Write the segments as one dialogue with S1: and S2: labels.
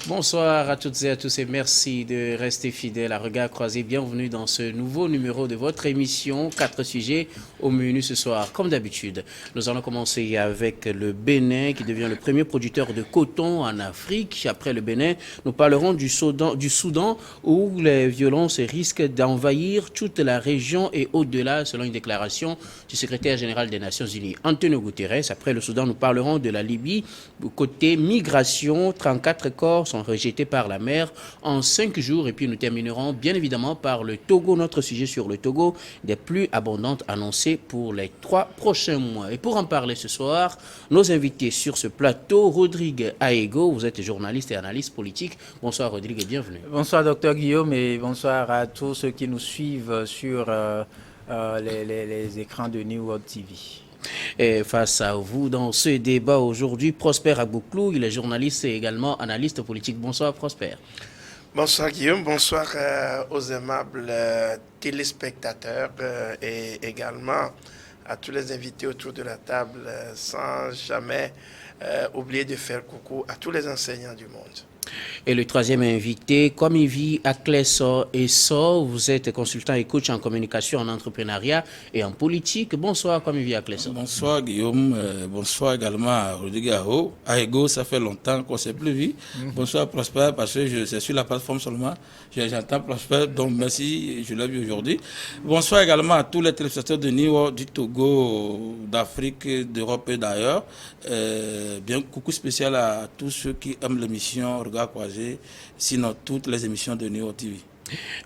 S1: Bonsoir à toutes et à tous et merci de rester fidèles à Regard Croisé. Bienvenue dans ce nouveau numéro de votre émission. 4 sujets au menu ce soir. Comme d'habitude, nous allons commencer avec le Bénin qui devient le premier producteur de coton en Afrique. Après le Bénin, nous parlerons du Soudan où les violences risquent d'envahir toute la région et au-delà selon une déclaration du secrétaire général des Nations Unies, Antonio Guterres. Après le Soudan, nous parlerons de la Libye. Côté migration, 34 corps sont rejetés par la mer en 5 jours. Et puis nous terminerons bien évidemment par le Togo, notre sujet sur le Togo, des pluies abondantes annoncées pour les 3 prochains mois. Et pour en parler ce soir, nos invités sur ce plateau, Rodrigue Aego, vous êtes journaliste et analyste politique. Bonsoir Rodrigue et bienvenue.
S2: Bonsoir Dr Guillaume et bonsoir à tous ceux qui nous suivent sur les écrans de New World TV.
S1: Et face à vous dans ce débat aujourd'hui, Prosper Agbouklou, il est journaliste et également analyste politique. Bonsoir Prosper.
S3: Bonsoir Guillaume, bonsoir aux aimables téléspectateurs et également à tous les invités autour de la table, sans jamais oublier de faire coucou à tous les enseignants du monde.
S1: Et le troisième invité, Kwamivi Akleso Eso, vous êtes consultant et coach en communication, en entrepreneuriat et en politique. Bonsoir Kwamivi Akleso.
S4: Bonsoir Guillaume, bonsoir également à Rodrigue Aego, ça fait longtemps qu'on ne s'est plus vu. Bonsoir Prosper, parce que je suis sur la plateforme seulement, j'entends Prosper, donc merci, je l'ai vu aujourd'hui. Bonsoir également à tous les téléspectateurs de Niort, du Togo, d'Afrique, d'Europe et d'ailleurs. Bien coucou spécial à tous ceux qui aiment l'émission Regard Croisé, sinon toutes les émissions de Neo TV.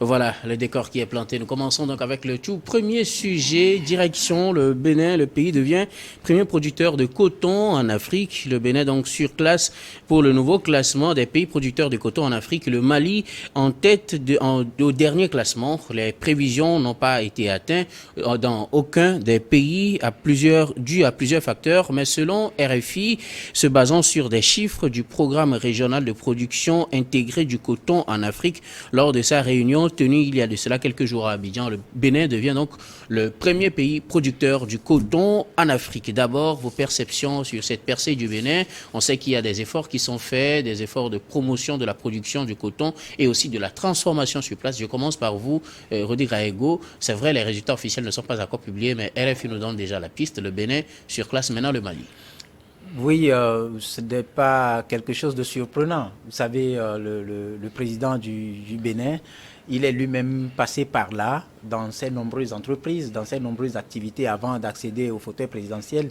S1: Voilà le décor qui est planté. Nous commençons donc avec le tout premier sujet, direction le Bénin. Le pays devient premier producteur de coton en Afrique. Le Bénin donc sur classe pour le nouveau classement des pays producteurs de coton en Afrique. Le Mali en tête au dernier classement. Les prévisions n'ont pas été atteintes dans aucun des pays dû à plusieurs facteurs. Mais selon RFI, se basant sur des chiffres du programme régional de production intégrée du coton en Afrique, lors de sa réunion tenue il y a de cela quelques jours à Abidjan, le Bénin devient donc le premier pays producteur du coton en Afrique. D'abord, vos perceptions sur cette percée du Bénin. On sait qu'il y a des efforts qui sont faits, des efforts de promotion de la production du coton et aussi de la transformation sur place. Je commence par vous, Rodrigue Aego. C'est vrai, les résultats officiels ne sont pas encore publiés, mais RFI nous donne déjà la piste. Le Bénin surclasse maintenant le Mali.
S2: Oui, ce n'est pas quelque chose de surprenant. Vous savez, le président du Bénin, il est lui-même passé par là, dans ses nombreuses entreprises, dans ses nombreuses activités avant d'accéder au fauteuil présidentiel.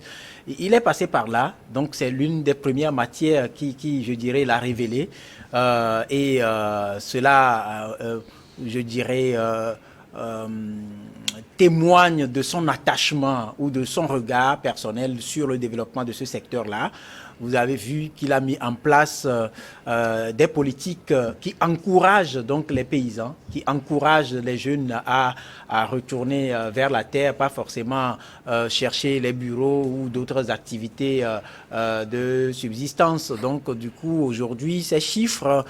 S2: Il est passé par là, donc c'est l'une des premières matières qui je dirais, l'a révélé. Cela, je dirais... témoigne de son attachement ou de son regard personnel sur le développement de ce secteur-là. Vous avez vu qu'il a mis en place des politiques qui encouragent donc les paysans, qui encouragent les jeunes à retourner vers la terre, pas forcément chercher les bureaux ou d'autres activités de subsistance. Donc du coup, aujourd'hui, ces chiffres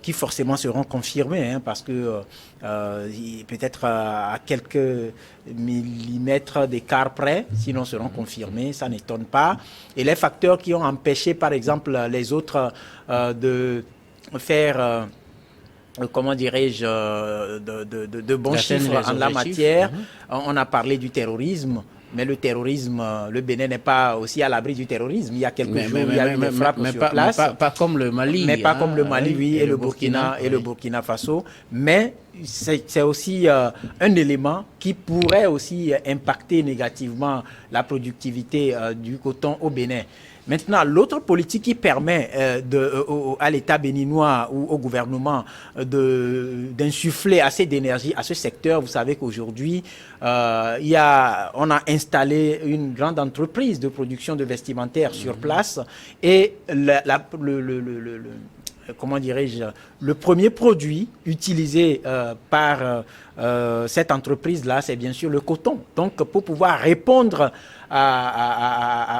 S2: qui forcément seront confirmés, hein, parce que peut-être à quelques millimètres d'écart près, sinon seront confirmés, ça n'étonne pas. Et les facteurs qui ont empêché, par exemple, les autres de faire... comment dirais-je, de bons chiffres en la matière. On a parlé du terrorisme. Mais le terrorisme, le Bénin n'est pas aussi à l'abri du terrorisme. Il y a quelques jours, il y a eu des frappes sur place.
S1: Pas comme le Mali.
S2: Mais pas comme le Mali, oui, et le Burkina et le Burkina Faso. Mais c'est aussi un élément qui pourrait aussi impacter négativement la productivité du coton au Bénin. Maintenant, l'autre politique qui permet à l'État béninois ou au gouvernement d'insuffler assez d'énergie à ce secteur, vous savez qu'aujourd'hui, on a installé une grande entreprise de production de vestimentaire sur place et comment dirais-je, le premier produit utilisé par cette entreprise-là, c'est bien sûr le coton. Donc, pour pouvoir répondre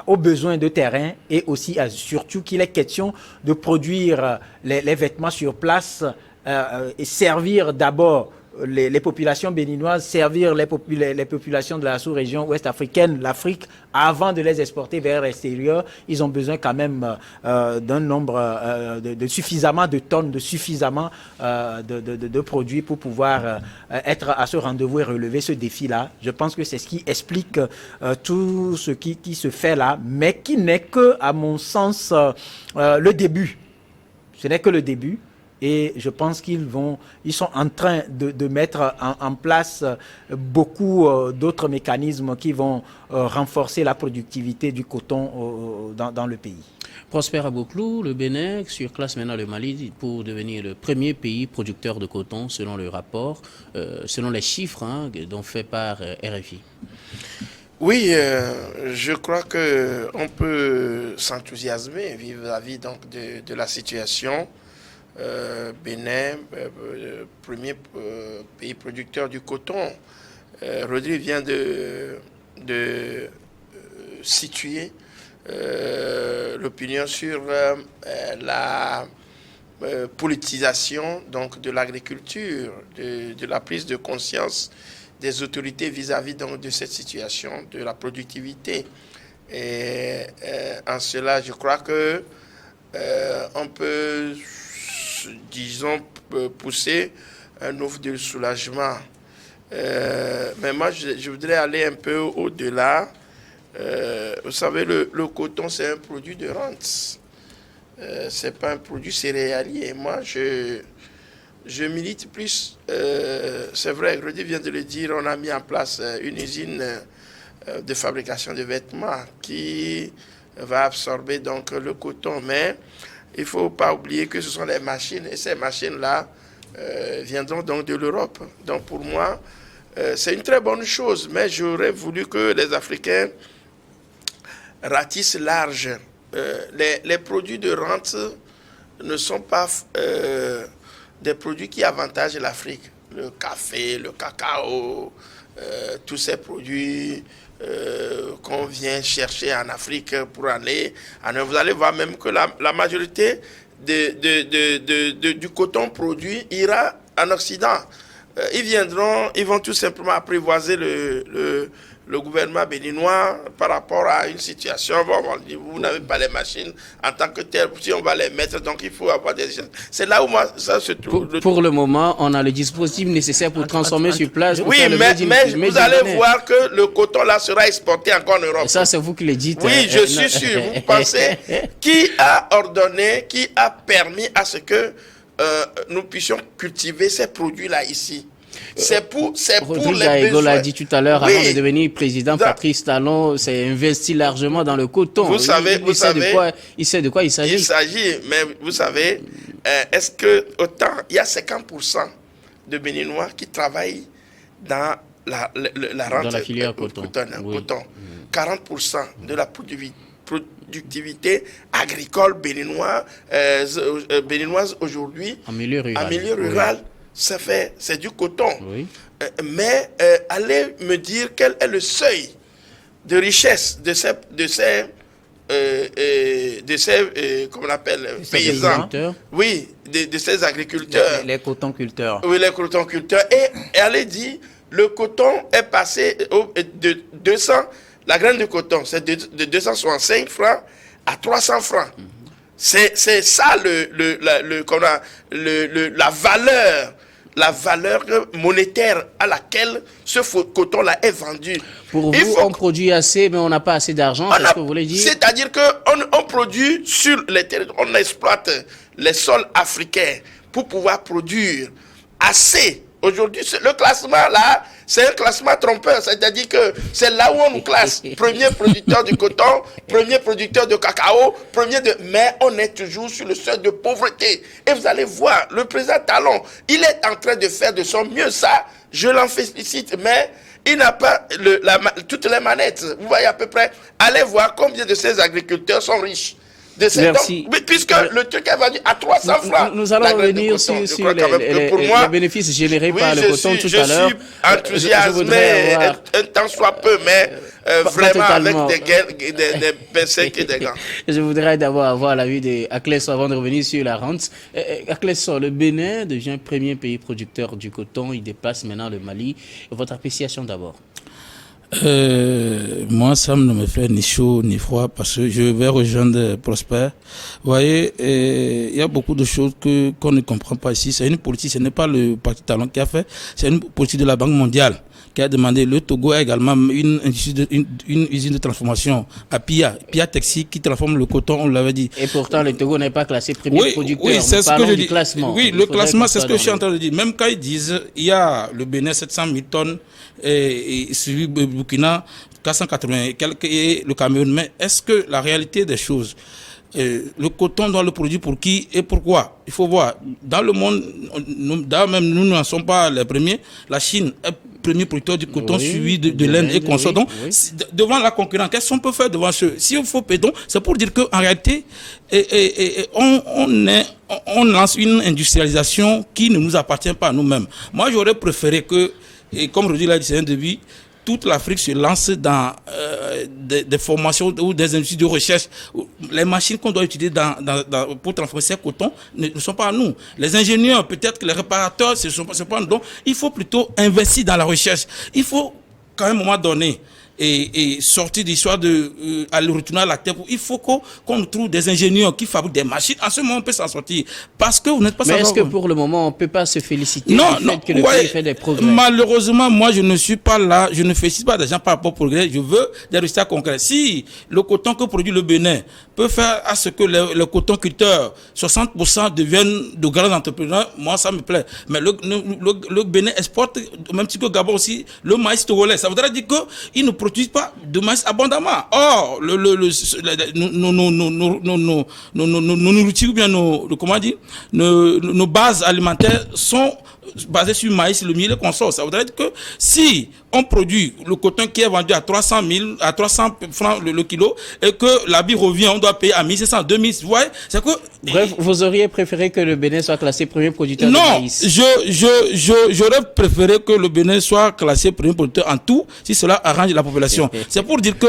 S2: aux besoins de terrain et aussi surtout qu'il est question de produire les vêtements sur place et servir d'abord les populations béninoises, servir les populations de la sous-région ouest africaine, l'Afrique, avant de les exporter vers l'extérieur, ils ont besoin quand même d'un nombre de suffisamment de tonnes, de suffisamment de produits pour pouvoir être à ce rendez-vous et relever ce défi-là. Je pense que c'est ce qui explique tout ce qui se fait là, mais qui n'est que, à mon sens, le début. Ce n'est que le début. Et je pense qu'ils sont en train de mettre en place beaucoup d'autres mécanismes qui vont renforcer la productivité du coton dans le pays.
S1: Prosper Aboklou, le Bénin surclasse maintenant le Mali pour devenir le premier pays producteur de coton selon le rapport, selon les chiffres dont fait part RFI.
S3: Oui, je crois qu'on peut s'enthousiasmer vis-à-vis donc de la situation. Bénin, premier pays producteur du coton. Rodrigue vient de situer l'opinion sur la politisation donc, de l'agriculture, de la prise de conscience des autorités vis-à-vis donc, de cette situation, de la productivité. Et en cela, je crois que on peut, disons, pousser un offre de soulagement. Mais moi, je voudrais aller un peu au-delà. Vous savez, le coton, c'est un produit de rente. C'est pas un produit céréalier. Moi, je milite plus. C'est vrai, Rudy vient de le dire, on a mis en place une usine de fabrication de vêtements qui va absorber donc le coton. Mais il ne faut pas oublier que ce sont les machines, et ces machines-là viendront donc de l'Europe. Donc pour moi, c'est une très bonne chose, mais j'aurais voulu que les Africains ratissent large. Les produits de rente ne sont pas des produits qui avantagent l'Afrique. Le café, le cacao, tous ces produits qu'on vient chercher en Afrique pour aller en Europe. Vous allez voir même que la majorité du coton produit ira en Occident. Ils vont tout simplement apprivoiser le gouvernement béninois par rapport à une situation. Bon, vous n'avez pas les machines en tant que telles, si on va les mettre, donc il faut avoir des... C'est là où moi, ça se trouve...
S1: Pour le moment, on a le dispositif nécessaire pour transformer sur place.
S3: Oui, mais vous allez voir que le coton là sera exporté encore en Europe.
S1: Et ça, c'est vous qui le dites.
S3: Oui, je suis sûr. Vous pensez qui a ordonné, qui a permis à ce que nous puissions cultiver ces produits-là ici? C'est pour les
S1: Aego l'a
S3: besoins.
S1: dit tout à l'heure, avant de devenir président, Patrice Talon s'est investi largement dans le coton.
S3: Il sait
S1: de quoi il s'agit.
S3: Il s'agit, mais vous savez, est-ce que autant il y a 50% de Béninois qui travaillent dans la rente
S1: dans la filière coton.
S3: Coton. 40% de la productivité agricole béninoise aujourd'hui
S1: en milieu
S3: rural. C'est du coton.
S1: Oui.
S3: Mais allez me dire quel est le seuil de richesse de ces comment on appelle, paysans. Oui, de ces agriculteurs.
S2: Les cotonculteurs.
S3: Oui, les cotonculteurs. Et allez dire, le coton est passé de 200, la graine de coton, c'est de 265 francs à 300 francs. C'est ça la valeur monétaire à laquelle ce coton-là est vendu.
S1: Pour vous, on produit assez, mais on n'a pas assez d'argent, c'est ce que vous voulez dire?
S3: C'est-à-dire qu'on produit sur les territoires, on exploite les sols africains pour pouvoir produire assez. Aujourd'hui, le classement là, c'est un classement trompeur. C'est-à-dire que c'est là où on nous classe. Premier producteur du coton, premier producteur de cacao, mais on est toujours sur le seuil de pauvreté. Et vous allez voir, le président Talon, il est en train de faire de son mieux. Ça, je l'en félicite, mais il n'a pas toutes les manettes. Vous voyez à peu près, allez voir combien de ces agriculteurs sont riches.
S1: Merci.
S3: Donc, puisque le truc est vendu à 300 francs.
S1: Nous allons revenir sur les bénéfices générés par le coton tout à l'heure.
S3: Je suis enthousiasmé, un temps soit peu, mais vraiment avec des pincettes et des gants.
S1: Je voudrais d'abord avoir l'avis d'Aklesso avant de revenir sur la rente. Aklesso, le Bénin devient premier pays producteur du coton. Il dépasse maintenant le Mali. Votre appréciation d'abord?
S4: Moi, ça ne me fait ni chaud ni froid parce que je vais rejoindre Prosper. Vous voyez, il y a beaucoup de choses qu'on ne comprend pas ici. C'est une politique, ce n'est pas le Parti Talon qui a fait, c'est une politique de la Banque mondiale qui a demandé. Le Togo a également une usine de transformation à Pia Texi qui transforme le coton, on l'avait dit.
S1: Et pourtant, le Togo n'est pas classé premier producteur.
S4: Oui, c'est ce que je dis.
S1: Classement.
S4: Oui, le classement, c'est ce que je suis en train de dire. Même quand ils disent, il y a le Bénin 700 000 tonnes et suivi Burkina 480 et quelques et le Cameroun. Mais est-ce que la réalité des choses, le coton doit le produire pour qui et pourquoi? Il faut voir. Dans le monde, nous n'en sommes pas les premiers. La Chine est premier producteur du coton, suivi de l'Inde et consorts. Donc, devant la concurrence, qu'est-ce qu'on peut faire devant ceux? Si on faut pédon, c'est pour dire qu'en réalité, on lance une industrialisation qui ne nous appartient pas à nous-mêmes. Moi, j'aurais préféré que, et comme Rudy l'a dit, c'est un début, toute l'Afrique se lance dans des formations ou des industries de recherche. Les machines qu'on doit utiliser pour transformer ces cotons ne sont pas à nous. Les ingénieurs, peut-être que les réparateurs, ce ne sont pas à nous. Donc, il faut plutôt investir dans la recherche. Il faut, qu'à un moment donné, et sortir d'histoire aller retourner à la terre. Il faut qu'on trouve des ingénieurs qui fabriquent des machines. En ce moment, on peut s'en sortir. Parce que vous n'êtes pas.
S1: Mais est-ce que pour le moment, on ne peut pas se féliciter
S4: du
S1: fait que le pays fait des progrès?
S4: Malheureusement, moi, je ne suis pas là. Je ne félicite pas des gens par rapport au progrès. Je veux des résultats concrets. Si le coton que produit le Bénin peut faire à ce que les cotonculteurs, 60% deviennent de grands entrepreneurs, moi, ça me plaît. Mais le Bénin exporte, au même titre que Gabon aussi, le maïs togolais. Ça voudrait dire qu'ils ne produisent pas de maïs abondamment. Or, nos nourritures ou bien nos bases alimentaires sont basées sur le maïs, le miel et le consort. Ça voudrait dire que si on produit le coton qui est vendu à 300 francs le kilo et que l'habit revient, on doit payer à 1500, 2000. Vous voyez, c'est que.
S1: Bref, vous auriez préféré que le Bénin soit classé premier producteur de maïs?
S4: Non, j'aurais préféré que le Bénin soit classé premier producteur en tout, si cela arrange la population. C'est pour dire que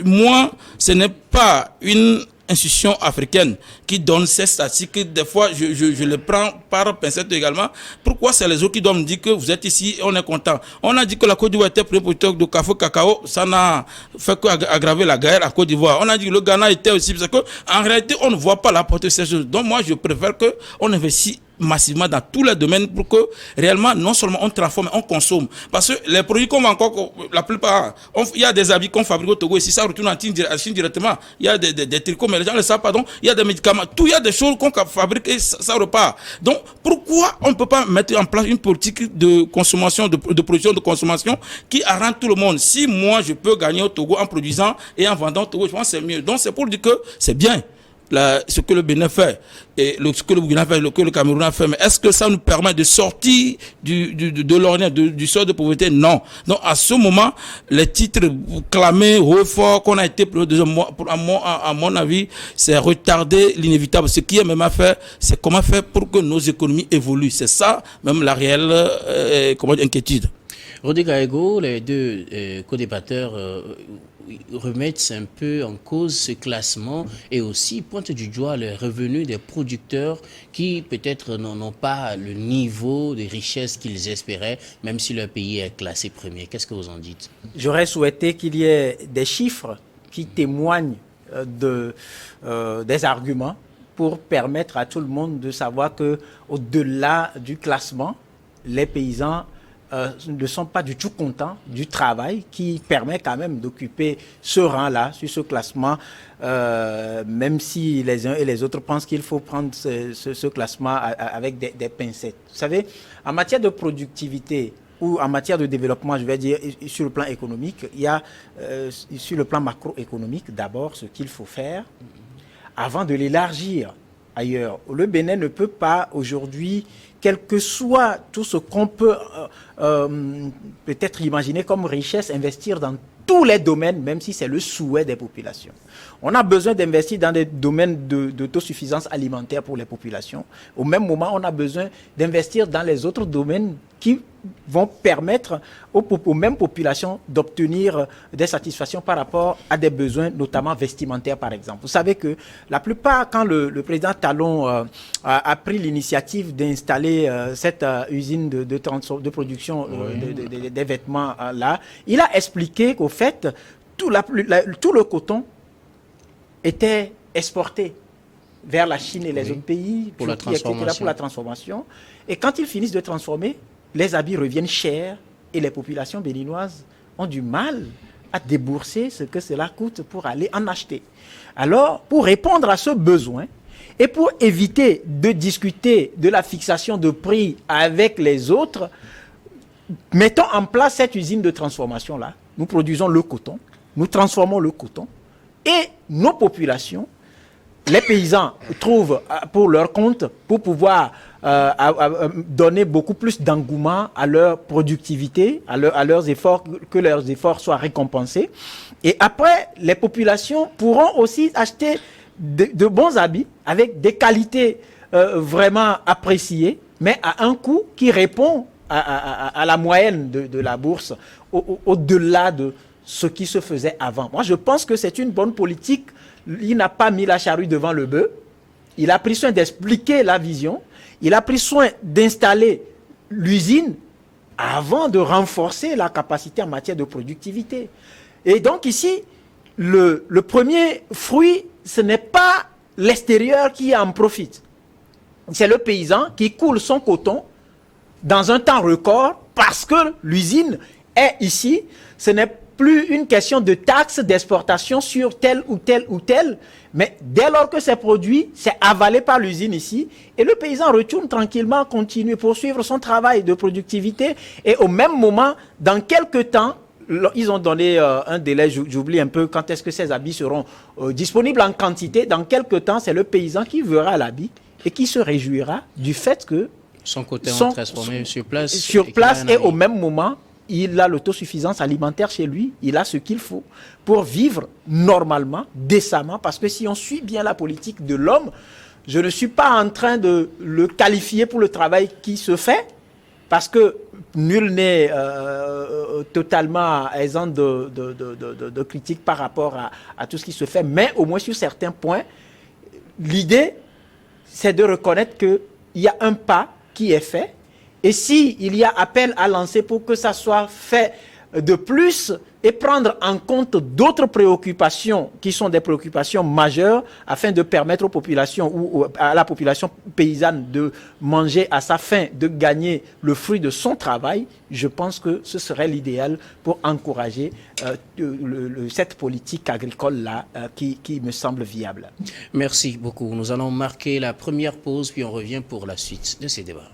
S4: moi, ce n'est pas une institution africaine qui donne ces statistiques. Des fois, je les prends par pincette également. Pourquoi c'est les autres qui doivent me dire que vous êtes ici et on est content? On a dit que la Côte d'Ivoire était premier producteur de cacao, ça n'a fait qu'aggraver la guerre à Côte d'Ivoire. On a dit que le Ghana était aussi, parce que en réalité, on ne voit pas la portée de ces choses. Donc moi, je préfère qu'on investisse massivement dans tous les domaines pour que réellement non seulement on transforme, on consomme. Parce que les produits qu'on vend encore, la plupart, il y a des habits qu'on fabrique au Togo et si ça retourne en Chine directement, il y a des tricots, mais les gens le savent pas, donc il y a des médicaments, il y a des choses qu'on fabrique et ça repart. Donc pourquoi on ne peut pas mettre en place une politique de consommation, de production, de consommation qui arrange tout le monde? Si moi je peux gagner au Togo en produisant et en vendant au Togo, je pense que c'est mieux. Donc c'est pour dire que c'est bien. Ce que le Bénin fait et ce que le Burkina fait, ce que le Cameroun a fait, mais est-ce que ça nous permet de sortir de l'ornière, du sort de pauvreté? Non. Donc à ce moment, les titres clamés haut fort qu'on a été à mon avis, c'est retarder l'inévitable. Ce qui est même à faire, c'est comment faire pour que nos économies évoluent. C'est ça même la réelle inquiétude.
S1: Rodrigue Aego, les deux co-débatteurs remettent un peu en cause ce classement et aussi pointent du doigt les revenus des producteurs qui peut-être n'ont pas le niveau de richesse qu'ils espéraient, même si leur pays est classé premier. Qu'est-ce que vous en dites?
S2: J'aurais souhaité qu'il y ait des chiffres qui témoignent des arguments pour permettre à tout le monde de savoir que au-delà du classement, les paysans ne sont pas du tout contents du travail qui permet quand même d'occuper ce rang-là, sur ce classement, même si les uns et les autres pensent qu'il faut prendre ce classement avec des pincettes. Vous savez, en matière de productivité ou en matière de développement, je vais dire, sur le plan économique, il y a, sur le plan macroéconomique, d'abord, ce qu'il faut faire avant de l'élargir ailleurs. Le Bénin ne peut pas aujourd'hui, quel que soit tout ce qu'on peut peut-être imaginer comme richesse, investir dans tous les domaines, même si c'est le souhait des populations. On a besoin d'investir dans des domaines d'autosuffisance alimentaire pour les populations. Au même moment, on a besoin d'investir dans les autres domaines qui vont permettre aux mêmes populations d'obtenir des satisfactions par rapport à des besoins, notamment vestimentaires, par exemple. Vous savez que la plupart, quand le président Talon a pris l'initiative d'installer cette usine de production des vêtements là, il a expliqué qu'au fait, tout le coton était exporté vers la Chine et les autres pays
S1: pour la
S2: transformation. Et quand ils finissent de transformer, les habits reviennent chers et les populations béninoises ont du mal à débourser ce que cela coûte pour aller en acheter. Alors, pour répondre à ce besoin et pour éviter de discuter de la fixation de prix avec les autres, mettons en place cette usine de transformation-là. Nous produisons le coton, nous transformons le coton et nos populations, les paysans trouvent pour leur compte pour pouvoir donner beaucoup plus d'engouement à leur productivité, à leurs efforts, que leurs efforts soient récompensés. Et après, les populations pourront aussi acheter de bons habits avec des qualités vraiment appréciées, mais à un coût qui répond à la moyenne de la bourse, au-delà de ce qui se faisait avant. Moi, je pense que c'est une bonne politique. Il n'a pas mis la charrue devant le bœuf. Il a pris soin d'expliquer la vision. Il a pris soin d'installer l'usine avant de renforcer la capacité en matière de productivité. Et donc ici, le premier fruit, ce n'est pas l'extérieur qui en profite. C'est le paysan qui coule son coton dans un temps record parce que l'usine est ici. Ce n'est plus une question de taxes d'exportation sur tel ou tel ou tel, mais dès lors que c'est produit, c'est avalé par l'usine ici, et le paysan retourne tranquillement, continue, poursuivre son travail de productivité, et au même moment, dans quelques temps, ils ont donné un délai, j'oublie un peu quand est-ce que ces habits seront disponibles en quantité, dans quelques temps, c'est le paysan qui verra l'habit et qui se réjouira du fait que
S1: son côté transformé sur place.
S2: Sur place et au même moment, il a l'autosuffisance alimentaire chez lui, il a ce qu'il faut pour vivre normalement, décemment, parce que si on suit bien la politique de l'homme, je ne suis pas en train de le qualifier pour le travail qui se fait, parce que nul n'est totalement exempt de critiques par rapport à tout ce qui se fait, mais au moins sur certains points, l'idée, c'est de reconnaître qu'il y a un pas qui est fait, et s'il y a appel à lancer pour que ça soit fait de plus et prendre en compte d'autres préoccupations qui sont des préoccupations majeures afin de permettre aux populations ou à la population paysanne de manger à sa faim, de gagner le fruit de son travail, je pense que ce serait l'idéal pour encourager cette politique agricole-là qui me semble viable.
S1: Merci beaucoup. Nous allons marquer la première pause puis on revient pour la suite de ces débats.